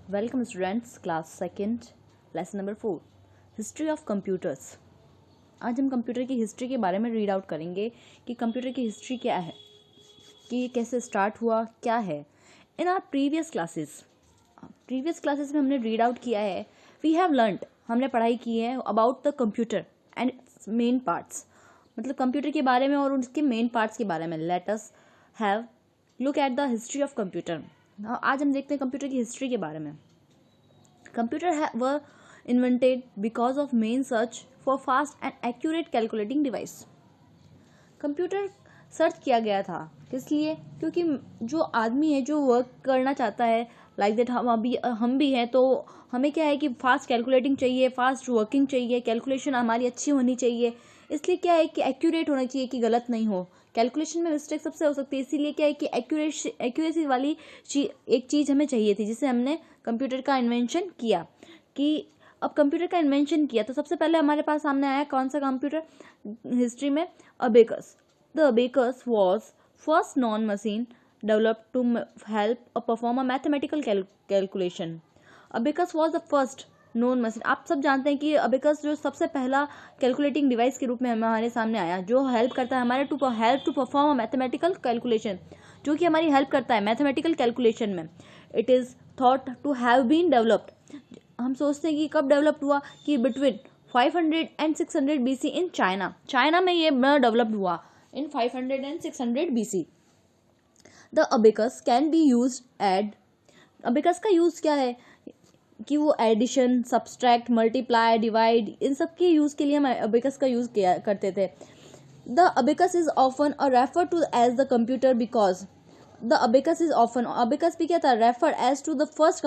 Welcome students, class second, lesson number 4, history of computers. आज हम computer की history के बारे में रीड आउट करेंगे कि कंप्यूटर की हिस्ट्री क्या है, कि ये कैसे स्टार्ट हुआ, क्या है। इन आवर प्रीवियस क्लासेस में हमने रीड आउट किया है, वी हैव लर्नड, हमने पढ़ाई की है about the computer and it's main parts, मतलब कंप्यूटर के बारे में और उसके मेन पार्ट्स के बारे में। Let us have look at the history of computer. आज हम देखते हैं कंप्यूटर की हिस्ट्री के बारे में। Computer were invented because of main search for fast and accurate calculating device. Computer search किया गया था किस लिए? क्योंकि जो आदमी है जो वर्क करना चाहता है, लाइक दैट हम भी हैं, तो हमें क्या है कि फास्ट कैलकुलेटिंग चाहिए, फास्ट वर्किंग चाहिए, कैलकुलेशन हमारी अच्छी होनी चाहिए। इसलिए क्या है कि एक्यूरेट होना चाहिए, कि गलत नहीं हो। कैलकुलेशन में मिस्टेक सबसे हो सकती है, इसीलिए क्या है कि एक्यूरेसी वाली एक चीज़ हमें चाहिए थी, जिससे हमने कंप्यूटर का इन्वेंशन किया। कि अब कंप्यूटर का इन्वेंशन किया तो सबसे पहले हमारे पास सामने आया कौन सा कंप्यूटर हिस्ट्री में? Abacus. The abacus was first non machine developed to help perform a mathematical calculation. Abacus was the first known machine. आप सब जानते हैं कि अबेकस जो सबसे पहला कैलकुलेटिंग डिवाइस के रूप में हमारे सामने आया, जो हेल्प करता है हमारे to perform a mathematical calculation, जो कि हमारी हेल्प करता है मैथमेटिकल कैलकुलेशन में। It is thought to have been developed, हम सोचते हैं कि कब डेवलप्ड हुआ, कि between 500 and 600 BC in China में ये डेवलप्ड हुआ in 500 and 600 BC। The abacus can be used, abacus का यूज़ क्या है कि वो एडिशन, सब्सट्रैक्ट, मल्टीप्लाई, डिवाइड, इन सब के यूज़ के लिए हम अबेकस का यूज़ किया करते थे। The abacus is often refer to as the computer because the abacus is often, abacus भी क्या था? Refer as to the first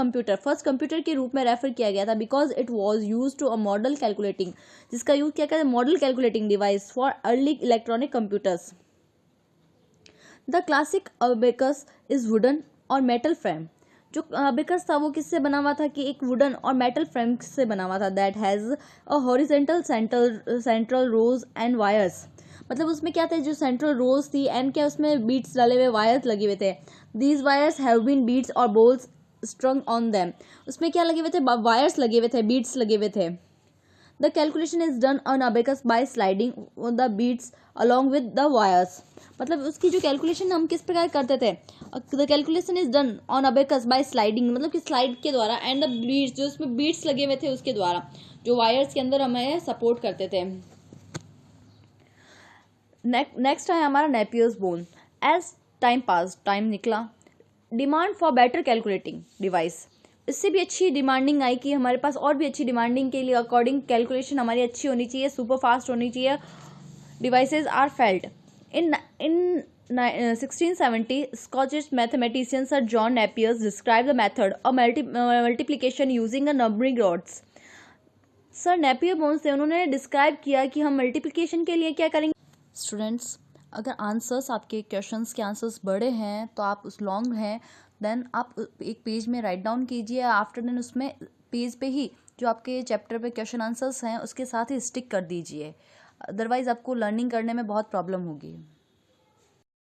computer के रूप में रेफर किया गया था, because it was use to a model calculating, जिसका यूज क्या कहते हैं? Model calculating device for early electronic computers. The classic abacus is wooden और मेटल फ्रेम। जो अबेकस था वो किससे बना हुआ था? कि एक वुडन और मेटल फ्रेम से बना हुआ था। That has a horizontal central rows and wires, मतलब उसमें क्या था? जो सेंट्रल रोज थी एंड क्या उसमें बीट्स डाले हुए वायर्स लगे हुए थे। These wires have been beads और बोल्स स्ट्रंग ऑन देम, उसमें क्या लगे हुए थे? वायर्स लगे हुए थे, बीट्स लगे हुए थे। The calculation is done on abacus by sliding the beads along with the wires, मतलब उसकी जो कैलकुलेशन हम किस प्रकार करते थे? The calculation is done on abacus by sliding, मतलब कि स्लाइड के द्वारा, एंड द बीट्स, जो उसमें बीट्स लगे हुए थे उसके द्वारा, जो वायर्स के अंदर हमें सपोर्ट करते थे। नेक्स्ट है हमारा Napier's bone. As time pass, time निकला, demand for better calculating device, इससे भी अच्छी डिमांडिंग आई कि हमारे पास और भी अच्छी डिमांडिंग के लिए अकॉर्डिंग कैलकुलेशन हमारी अच्छी होनी चाहिए, सुपर फास्ट होनी चाहिए। Devices are felt in 1670, Scottish mathematician Sir John Napier described the method of multiplication using a numbering rods. Sir Napier bones से उन्होंने डिस्क्राइब किया कि हम मल्टीप्लिकेशन के लिए क्या करेंगे। स्टूडेंट्स, अगर आंसर्स, आपके क्वेश्चंस के आंसर्स बड़े हैं तो आप उस लॉन्ग हैं, देन आप एक पेज में राइट डाउन कीजिए, आफ्टर देन उसमें पेज पे ही जो आपके चैप्टर पे क्वेश्चन आंसर्स हैं उसके साथ ही स्टिक कर दीजिए, अदरवाइज आपको लर्निंग करने में बहुत प्रॉब्लम होगी।